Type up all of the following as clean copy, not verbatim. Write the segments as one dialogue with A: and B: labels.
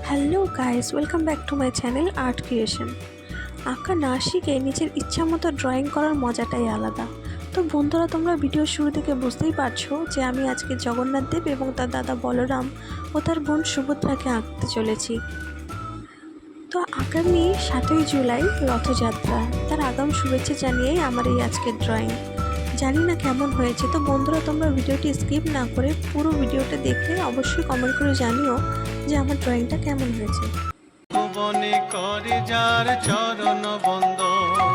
A: Hello guys, welcome back to my channel art creation. আঁকা না শিখে নিজের ইচ্ছা মতো ড্রয়িং করার মজাটাই আলাদা। তো বন্ধুরা, তোমরা ভিডিওর শুরু থেকে বুঝতেই পারছো যে আমি আজকে জগন্নাথ দেব এবং তার দাদা বলরাম ও তার বোন সুভদ্রাকে আঁকতে চলেছি। তো আগামী 7ই জুলাই রথযাত্রা, তার আগাম শুভেচ্ছা জানিয়েই আমার এই আজকের ড্রয়িং। জানি না কেমন হয়েছে। তো বন্ধুরা, তোমরা ভিডিওটি স্কিপ না করে পুরো ভিডিওটা দেখে অবশ্যই কমেন্ট করে জানিও যে আমার ড্রয়িংটা কেমন হয়েছে।
B: ভুবনে করে যার চরণ বন্দন,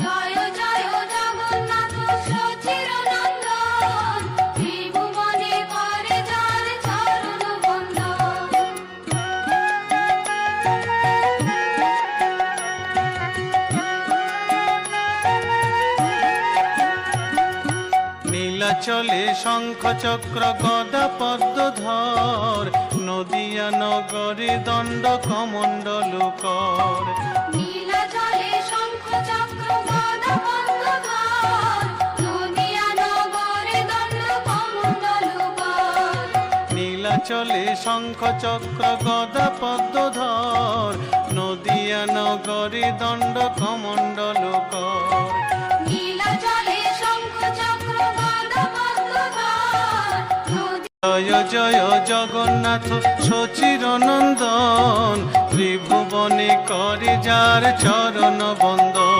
C: জয় জয় জগন্নাথ সচিরনন্দন, ত্রিভুবনে করে যার চরণ বন্দন।
B: নীলাচলে শঙ্খ চক্র গদা পদ্মধর, নদিয়া নগরে দণ্ড কমণ্ডল কর।
C: নীলাচলে শঙ্খ চক্র গদা পদ্মধর, নদিয়া নগরে দণ্ড কমণ্ডল কর।
B: নীলাচলে শঙ্খ চক্র গদা পদ্মধর, নদিয়া নগরে দণ্ড কমণ্ডল কর।
C: নীলাচলে শঙ্খ চক্র গদা পদ্মধর,
B: জয় জয় জগন্নাথ সচিরনন্দন, ত্রিভুবনে করে যার চরণ বন্দন।